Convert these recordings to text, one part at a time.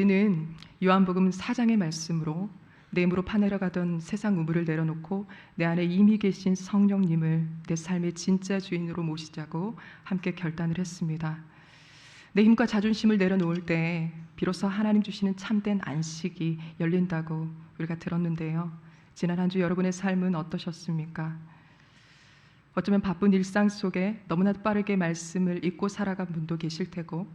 우리는 요한복음 4장의 말씀으로 내 힘으로 파내려가던 세상 우물을 내려놓고 내 안에 이미 계신 성령님을 내 삶의 진짜 주인으로 모시자고 함께 결단을 했습니다. 내 힘과 자존심을 내려놓을 때 비로소 하나님 주시는 참된 안식이 열린다고 우리가 들었는데요. 지난 한 주 여러분의 삶은 어떠셨습니까? 어쩌면 바쁜 일상 속에 너무나도 빠르게 말씀을 잊고 살아간 분도 계실 테고,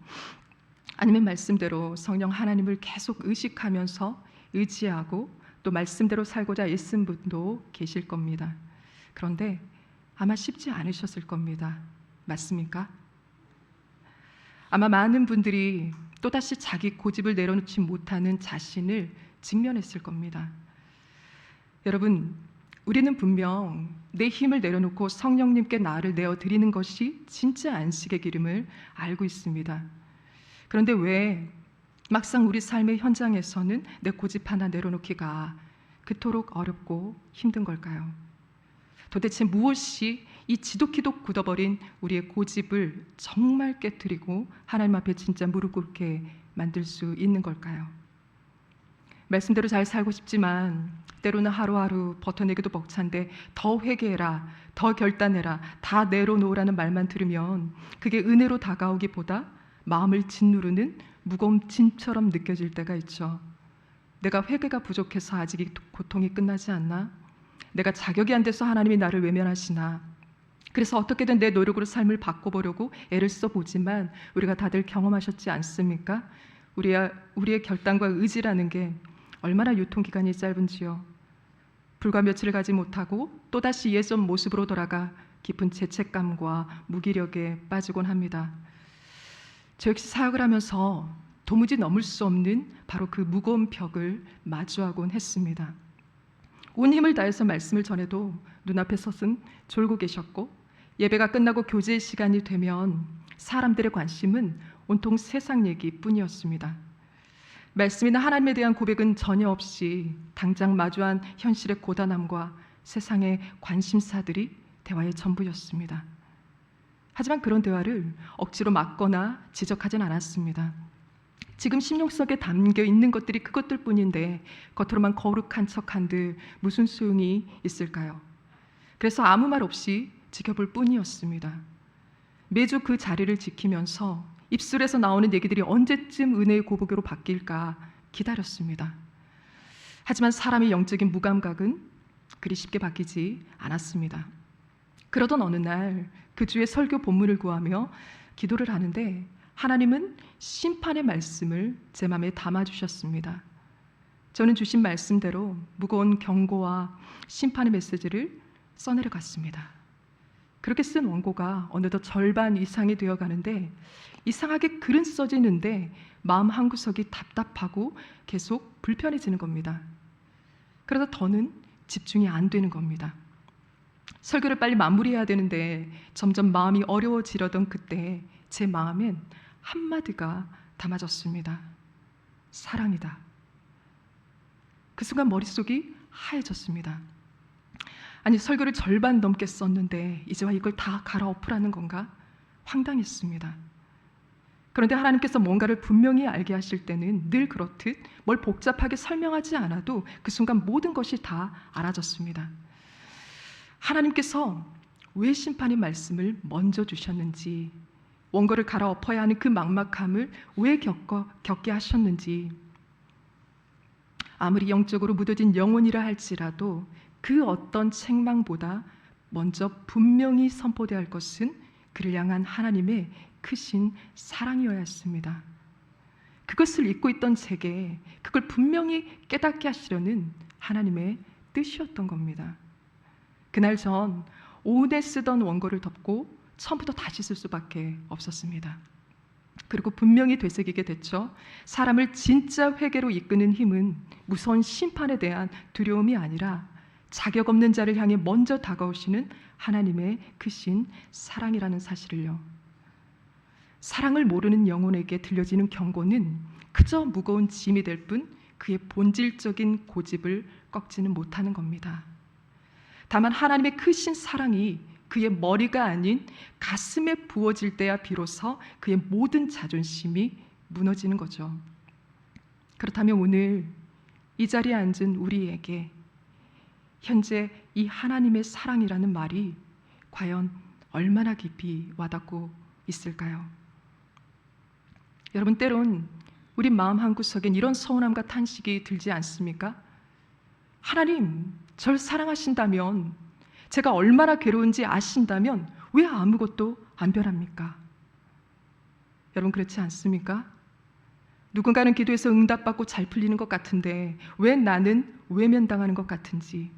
아니면 말씀대로 성령 하나님을 계속 의식하면서 의지하고 또 말씀대로 살고자 애쓴 분도 계실 겁니다. 그런데 아마 쉽지 않으셨을 겁니다. 맞습니까? 아마 많은 분들이 또다시 자기 고집을 내려놓지 못하는 자신을 직면했을 겁니다. 여러분, 우리는 분명 내 힘을 내려놓고 성령님께 나를 내어드리는 것이 진짜 안식의 기름을 알고 있습니다. 그런데 왜 막상 우리 삶의 현장에서는 내 고집 하나 내려놓기가 그토록 어렵고 힘든 걸까요? 도대체 무엇이 이 지독히도 굳어버린 우리의 고집을 정말 깨트리고 하나님 앞에 진짜 무릎 꿇게 만들 수 있는 걸까요? 말씀대로 잘 살고 싶지만 때로는 하루하루 버텨내기도 벅찬데 더 회개해라, 더 결단해라, 다 내려놓으라는 말만 들으면 그게 은혜로 다가오기보다 마음을 짓누르는 무거운 짐처럼 느껴질 때가 있죠. 내가 회개가 부족해서 아직 이 고통이 끝나지 않나? 내가 자격이 안 돼서 하나님이 나를 외면하시나? 그래서 어떻게든 내 노력으로 삶을 바꿔보려고 애를 써보지만 우리가 다들 경험하셨지 않습니까? 우리의 결단과 의지라는 게 얼마나 유통기간이 짧은지요. 불과 며칠 가지 못하고 또다시 예전 모습으로 돌아가 깊은 죄책감과 무기력에 빠지곤 합니다. 저 역시 사역을 하면서 도무지 넘을 수 없는 바로 그 무거운 벽을 마주하곤 했습니다. 온 힘을 다해서 말씀을 전해도 눈앞에 서슴 졸고 계셨고, 예배가 끝나고 교제 시간이 되면 사람들의 관심은 온통 세상 얘기뿐이었습니다. 말씀이나 하나님에 대한 고백은 전혀 없이 당장 마주한 현실의 고단함과 세상의 관심사들이 대화의 전부였습니다. 하지만 그런 대화를 억지로 막거나 지적하진 않았습니다. 지금 심령 속에 담겨 있는 것들이 그것들 뿐인데 겉으로만 거룩한 척한들 무슨 소용이 있을까요? 그래서 아무 말 없이 지켜볼 뿐이었습니다. 매주 그 자리를 지키면서 입술에서 나오는 얘기들이 언제쯤 은혜의 고백으로 바뀔까 기다렸습니다. 하지만 사람의 영적인 무감각은 그리 쉽게 바뀌지 않았습니다. 그러던 어느 날 그 주의 설교 본문을 구하며 기도를 하는데 하나님은 심판의 말씀을 제 마음에 담아주셨습니다. 저는 주신 말씀대로 무거운 경고와 심판의 메시지를 써내려갔습니다. 그렇게 쓴 원고가 어느덧 절반 이상이 되어가는데 이상하게 글은 써지는데 마음 한구석이 답답하고 계속 불편해지는 겁니다. 그러다 더는 집중이 안 되는 겁니다. 설교를 빨리 마무리해야 되는데 점점 마음이 어려워지려던 그때 제 마음엔 한마디가 담아졌습니다. 사랑이다. 그 순간 머릿속이 하얘졌습니다. 아니, 설교를 절반 넘게 썼는데 이제와 이걸 다 갈아엎으라는 건가? 황당했습니다. 그런데 하나님께서 뭔가를 분명히 알게 하실 때는 늘 그렇듯 뭘 복잡하게 설명하지 않아도 그 순간 모든 것이 다 알아졌습니다. 하나님께서 왜 심판의 말씀을 먼저 주셨는지, 원고를 갈아엎어야 하는 그 막막함을 왜 겪게 하셨는지, 아무리 영적으로 묻어진 영혼이라 할지라도 그 어떤 책망보다 먼저 분명히 선포되어야 할 것은 그를 향한 하나님의 크신 사랑이어야 했습니다. 그것을 잊고 있던 제게 그걸 분명히 깨닫게 하시려는 하나님의 뜻이었던 겁니다. 그날 전 오후에 쓰던 원고를 덮고 처음부터 다시 쓸 수밖에 없었습니다. 그리고 분명히 되새기게 됐죠. 사람을 진짜 회개로 이끄는 힘은 무서운 심판에 대한 두려움이 아니라 자격 없는 자를 향해 먼저 다가오시는 하나님의 크신 사랑이라는 사실을요. 사랑을 모르는 영혼에게 들려지는 경고는 그저 무거운 짐이 될 뿐 그의 본질적인 고집을 꺾지는 못하는 겁니다. 다만 하나님의 크신 사랑이 그의 머리가 아닌 가슴에 부어질 때야 비로소 그의 모든 자존심이 무너지는 거죠. 그렇다면 오늘 이 자리에 앉은 우리에게 현재 이 하나님의 사랑이라는 말이 과연 얼마나 깊이 와닿고 있을까요? 여러분, 때론 우리 마음 한구석엔 이런 서운함과 탄식이 들지 않습니까? 하나님, 절 사랑하신다면, 제가 얼마나 괴로운지 아신다면 왜 아무것도 안 변합니까? 여러분, 그렇지 않습니까? 누군가는 기도해서 응답받고 잘 풀리는 것 같은데 왜 나는 외면당하는 것 같은지,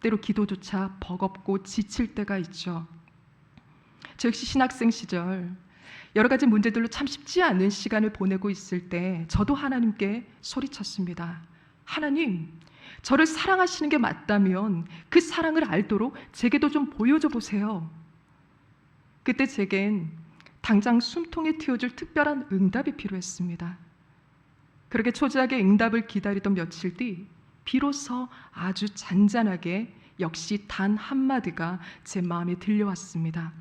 때로 기도조차 버겁고 지칠 때가 있죠. 저 역시 신학생 시절 여러 가지 문제들로 참 쉽지 않은 시간을 보내고 있을 때 저도 하나님께 소리쳤습니다. 하나님, 저를 사랑하시는 게 맞다면 그 사랑을 알도록 제게도 좀 보여줘 보세요. 그때 제겐 당장 숨통에 틔워줄 특별한 응답이 필요했습니다. 그렇게 초조하게 응답을 기다리던 며칠 뒤 비로소 아주 잔잔하게 역시 단 한마디가 제 마음에 들려왔습니다.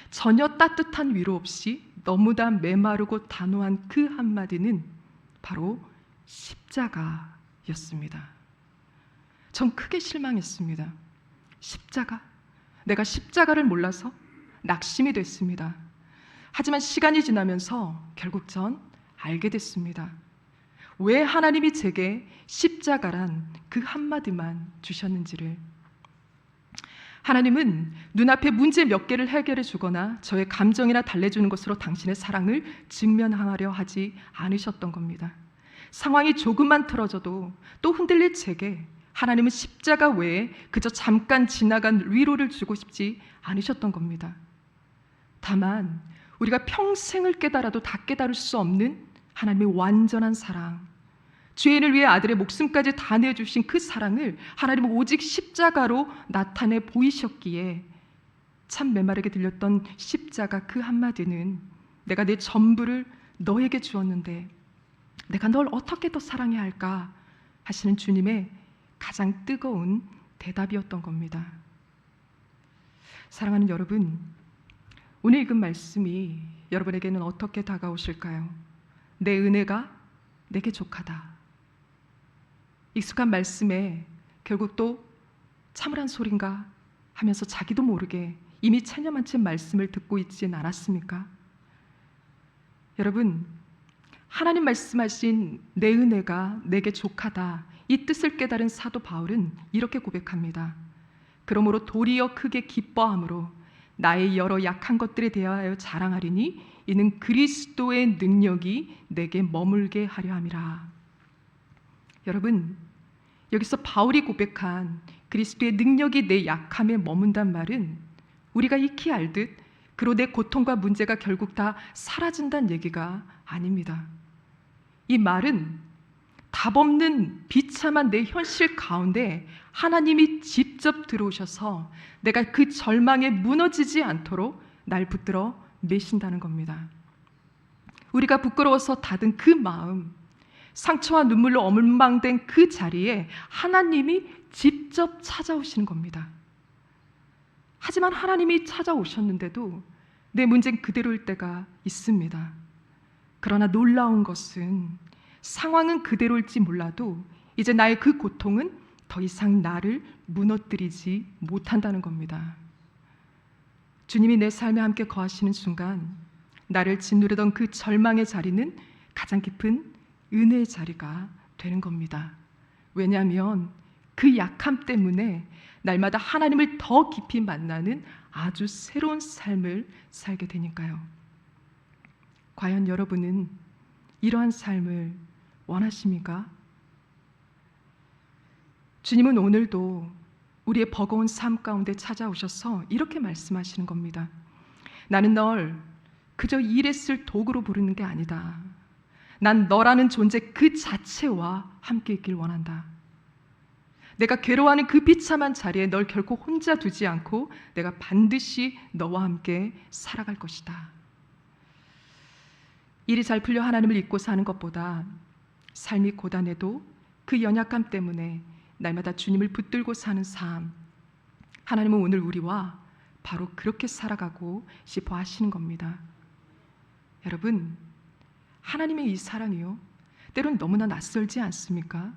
전혀 따뜻한 위로 없이 너무나 메마르고 단호한 그 한마디는 바로 십자가였습니다. 전 크게 실망했습니다. 십자가? 내가 십자가를 몰라서 낙심이 됐습니다. 하지만 시간이 지나면서 결국 전 알게 됐습니다. 왜 하나님이 제게 십자가란 그 한마디만 주셨는지를. 하나님은 눈앞에 문제 몇 개를 해결해 주거나 저의 감정이나 달래주는 것으로 당신의 사랑을 직면하려 하지 않으셨던 겁니다. 상황이 조금만 틀어져도 또 흔들릴 제게 하나님은 십자가 외에 그저 잠깐 지나간 위로를 주고 싶지 않으셨던 겁니다. 다만 우리가 평생을 깨달아도 다 깨달을 수 없는 하나님의 완전한 사랑, 죄인을 위해 아들의 목숨까지 다 내주신 그 사랑을 하나님은 오직 십자가로 나타내 보이셨기에 참 메마르게 들렸던 십자가 그 한마디는 내가 내 전부를 너에게 주었는데 내가 널 어떻게 더 사랑해야 할까 하시는 주님의 가장 뜨거운 대답이었던 겁니다. 사랑하는 여러분, 오늘 읽은 말씀이 여러분에게는 어떻게 다가오실까요? 내 은혜가 내게 족하다. 익숙한 말씀에 결국 또 참으란 소린가 하면서 자기도 모르게 이미 체념한 채 말씀을 듣고 있진 않았습니까? 여러분, 하나님 말씀하신 내 은혜가 내게 족하다, 이 뜻을 깨달은 사도 바울은 이렇게 고백합니다. 그러므로 도리어 크게 기뻐함으로 나의 여러 약한 것들에 대하여 자랑하리니 이는 그리스도의 능력이 내게 머물게 하려 함이라. 여러분, 여기서 바울이 고백한 그리스도의 능력이 내 약함에 머문단 말은 우리가 익히 알듯 그로 내 고통과 문제가 결국 다 사라진다는 얘기가 아닙니다. 이 말은 답 없는 비참한 내 현실 가운데 하나님이 직접 들어오셔서 내가 그 절망에 무너지지 않도록 날 붙들어 매신다는 겁니다. 우리가 부끄러워서 닫은 그 마음, 상처와 눈물로 어물망된 그 자리에 하나님이 직접 찾아오시는 겁니다. 하지만 하나님이 찾아오셨는데도 내 문제는 그대로일 때가 있습니다. 그러나 놀라운 것은 상황은 그대로일지 몰라도 이제 나의 그 고통은 더 이상 나를 무너뜨리지 못한다는 겁니다. 주님이 내 삶에 함께 거하시는 순간 나를 짓누르던 그 절망의 자리는 가장 깊은 은혜의 자리가 되는 겁니다. 왜냐하면 그 약함 때문에 날마다 하나님을 더 깊이 만나는 아주 새로운 삶을 살게 되니까요. 과연 여러분은 이러한 삶을 원하십니까? 주님은 오늘도 우리의 버거운 삶 가운데 찾아오셔서 이렇게 말씀하시는 겁니다. 나는 널 그저 일에 쓸 도구로 부르는 게 아니다. 난 너라는 존재 그 자체와 함께 있길 원한다. 내가 괴로워하는 그 비참한 자리에 널 결코 혼자 두지 않고 내가 반드시 너와 함께 살아갈 것이다. 일이 잘 풀려 하나님을 잊고 사는 것보다 삶이 고단해도 그 연약함 때문에 날마다 주님을 붙들고 사는 삶, 하나님은 오늘 우리와 바로 그렇게 살아가고 싶어 하시는 겁니다. 여러분, 하나님의 이 사랑이요, 때론 너무나 낯설지 않습니까?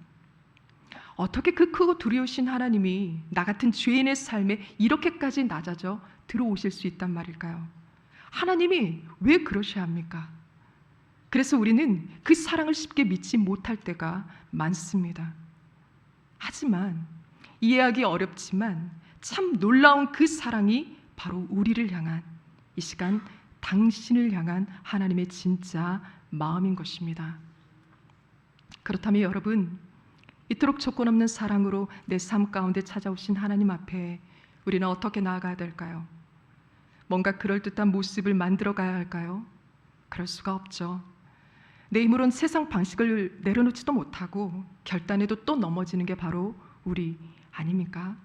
어떻게 그 크고 두려우신 하나님이 나 같은 죄인의 삶에 이렇게까지 낮아져 들어오실 수 있단 말일까요? 하나님이 왜 그러셔야 합니까? 그래서 우리는 그 사랑을 쉽게 믿지 못할 때가 많습니다. 하지만 이해하기 어렵지만 참 놀라운 그 사랑이 바로 우리를 향한, 이 시간 당신을 향한 하나님의 진짜 마음인 것입니다. 그렇다면 여러분, 이토록 조건 없는 사랑으로 내 삶 가운데 찾아오신 하나님 앞에 우리는 어떻게 나아가야 될까요? 뭔가 그럴듯한 모습을 만들어 가야 할까요? 그럴 수가 없죠. 내 힘으론 세상 방식을 내려놓지도 못하고 결단에도 또 넘어지는 게 바로 우리 아닙니까?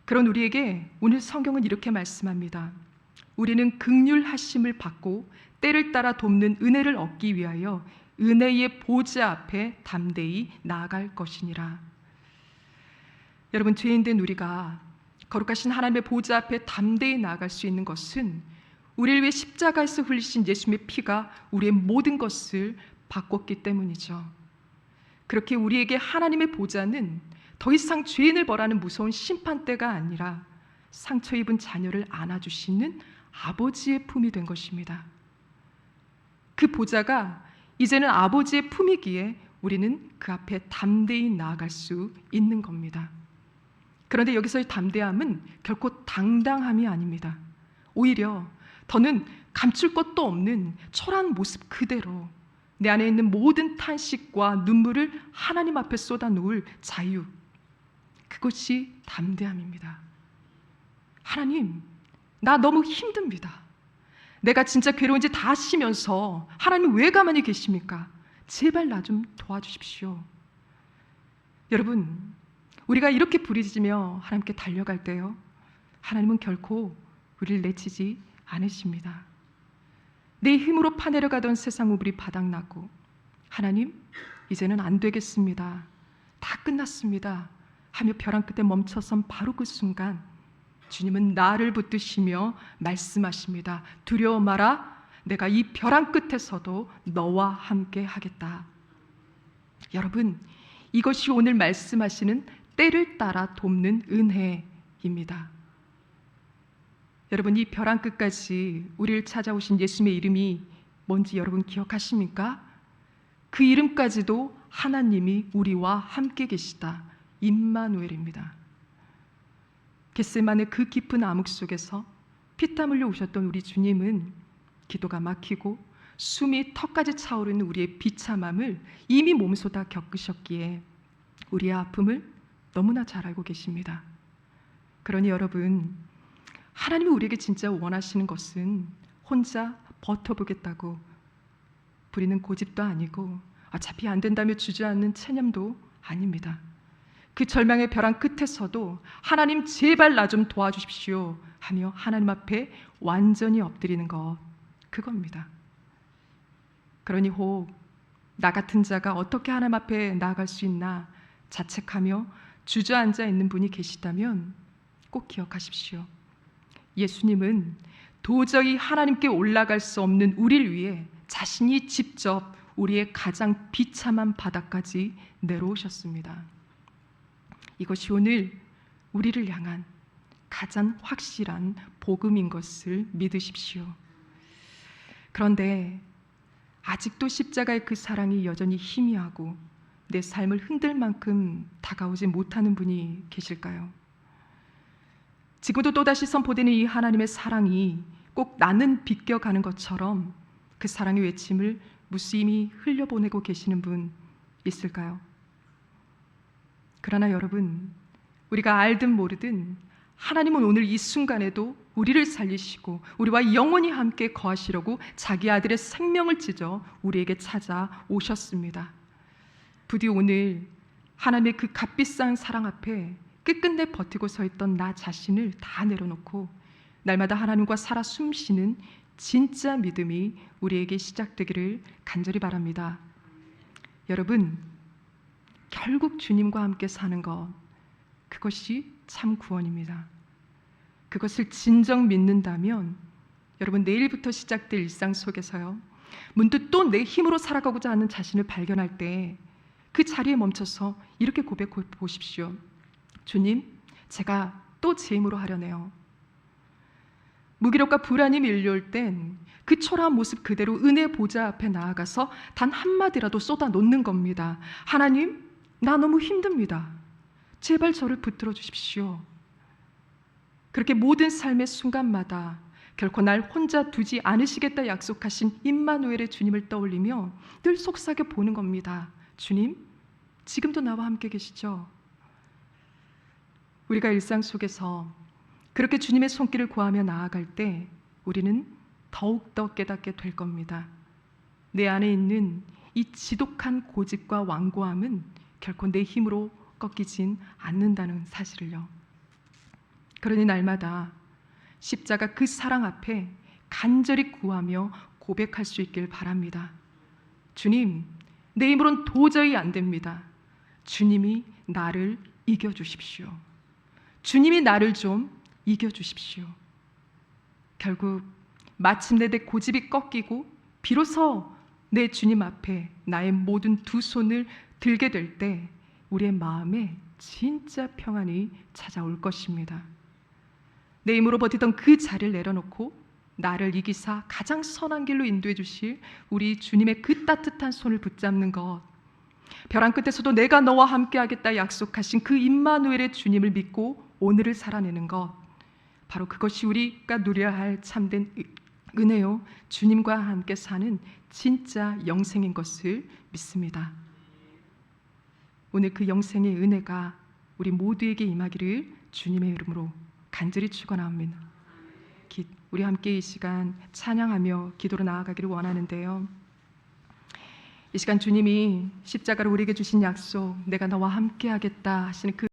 그런 우리에게 오늘 성경은 이렇게 말씀합니다. 우리는 긍휼하심을 받고 때를 따라 돕는 은혜를 얻기 위하여 은혜의 보좌 앞에 담대히 나아갈 것이니라. 여러분, 죄인된 우리가 거룩하신 하나님의 보좌 앞에 담대히 나아갈 수 있는 것은 우리를 위해 십자가에서 흘리신 예수님의 피가 우리의 모든 것을 바꿨기 때문이죠. 그렇게 우리에게 하나님의 보좌는 더 이상 죄인을 벌하는 무서운 심판대가 아니라 상처 입은 자녀를 안아주시는 아버지의 품이 된 것입니다. 그 보좌가 이제는 아버지의 품이기에 우리는 그 앞에 담대히 나아갈 수 있는 겁니다. 그런데 여기서의 담대함은 결코 당당함이 아닙니다. 오히려 더는 감출 것도 없는 초라한 모습 그대로 내 안에 있는 모든 탄식과 눈물을 하나님 앞에 쏟아놓을 자유, 그것이 담대함입니다. 하나님, 나 너무 힘듭니다. 내가 진짜 괴로운지 다 아시면서 하나님 왜 가만히 계십니까? 제발 나 좀 도와주십시오. 여러분, 우리가 이렇게 부르짖으며 하나님께 달려갈 때요, 하나님은 결코 우리를 내치지 않으십니다. 내 힘으로 파내려가던 세상 우물이 바닥나고, 하나님, 이제는 안 되겠습니다, 다 끝났습니다 하며 벼랑 끝에 멈춰선 바로 그 순간 주님은 나를 붙드시며 말씀하십니다. 두려워 마라, 내가 이 벼랑 끝에서도 너와 함께 하겠다. 여러분, 이것이 오늘 말씀하시는 때를 따라 돕는 은혜입니다. 여러분, 이 벼랑 끝까지 우리를 찾아오신 예수님의 이름이 뭔지 여러분 기억하십니까? 그 이름까지도 하나님이 우리와 함께 계시다, 임마누엘입니다. 겟세마네 그 깊은 암흑 속에서 피땀 흘려 오셨던 우리 주님은 기도가 막히고 숨이 턱까지 차오르는 우리의 비참함을 이미 몸소 다 겪으셨기에 우리의 아픔을 너무나 잘 알고 계십니다. 그러니 여러분, 하나님이 우리에게 진짜 원하시는 것은 혼자 버텨보겠다고 부리는 고집도 아니고 어차피 안 된다며 주저앉는 체념도 아닙니다. 그 절망의 벼랑 끝에서도 하나님 제발 나 좀 도와주십시오 하며 하나님 앞에 완전히 엎드리는 것, 그겁니다. 그러니 혹 나 같은 자가 어떻게 하나님 앞에 나아갈 수 있나 자책하며 주저앉아 있는 분이 계시다면 꼭 기억하십시오. 예수님은 도저히 하나님께 올라갈 수 없는 우리를 위해 자신이 직접 우리의 가장 비참한 바닥까지 내려오셨습니다. 이것이 오늘 우리를 향한 가장 확실한 복음인 것을 믿으십시오. 그런데 아직도 십자가의 그 사랑이 여전히 희미하고 내 삶을 흔들 만큼 다가오지 못하는 분이 계실까요? 지금도 또다시 선포되는 이 하나님의 사랑이 꼭 나는 비껴가는 것처럼 그 사랑의 외침을 무심히 흘려보내고 계시는 분 있을까요? 그러나 여러분, 우리가 알든 모르든 하나님은 오늘 이 순간에도 우리를 살리시고 우리와 영원히 함께 거하시려고 자기 아들의 생명을 찢어 우리에게 찾아오셨습니다. 부디 오늘 하나님의 그 값비싼 사랑 앞에 끝끝내 버티고 서 있던 나 자신을 다 내려놓고 날마다 하나님과 살아 숨쉬는 진짜 믿음이 우리에게 시작되기를 간절히 바랍니다. 여러분, 결국 주님과 함께 사는 것, 그것이 참 구원입니다. 그것을 진정 믿는다면 여러분, 내일부터 시작될 일상 속에서요, 문득 또 내 힘으로 살아가고자 하는 자신을 발견할 때 그 자리에 멈춰서 이렇게 고백해 보십시오. 주님, 제가 또 제 힘으로 하려네요. 무기력과 불안이 밀려올 땐 그 초라한 모습 그대로 은혜 보좌 앞에 나아가서 단 한마디라도 쏟아 놓는 겁니다. 하나님, 나 너무 힘듭니다. 제발 저를 붙들어 주십시오. 그렇게 모든 삶의 순간마다 결코 날 혼자 두지 않으시겠다 약속하신 임마누엘의 주님을 떠올리며 늘 속삭여 보는 겁니다. 주님, 지금도 나와 함께 계시죠? 우리가 일상 속에서 그렇게 주님의 손길을 구하며 나아갈 때 우리는 더욱더 깨닫게 될 겁니다. 내 안에 있는 이 지독한 고집과 완고함은 결코 내 힘으로 꺾이진 않는다는 사실을요. 그러니 날마다 십자가 그 사랑 앞에 간절히 구하며 고백할 수 있길 바랍니다. 주님, 내 힘으로는 도저히 안 됩니다. 주님이 나를 이겨주십시오. 주님이 나를 좀 이겨주십시오. 결국 마침내 내 고집이 꺾이고 비로소 내 주님 앞에 나의 모든 두 손을 들게 될 때 우리의 마음에 진짜 평안이 찾아올 것입니다. 내 힘으로 버티던 그 자리를 내려놓고 나를 이기사 가장 선한 길로 인도해 주실 우리 주님의 그 따뜻한 손을 붙잡는 것, 벼랑 끝에서도 내가 너와 함께 하겠다 약속하신 그 임마누엘의 주님을 믿고 오늘을 살아내는 것, 바로 그것이 우리가 누려야 할 참된 은혜요, 주님과 함께 사는 진짜 영생인 것을 믿습니다. 오늘 그 영생의 은혜가 우리 모두에게 임하기를 주님의 이름으로 간절히 축원합니다. 우리 함께 이 시간 찬양하며 기도로 나아가기를 원하는데요. 이 시간 주님이 십자가로 우리에게 주신 약속, 내가 너와 함께 하겠다 하시는 그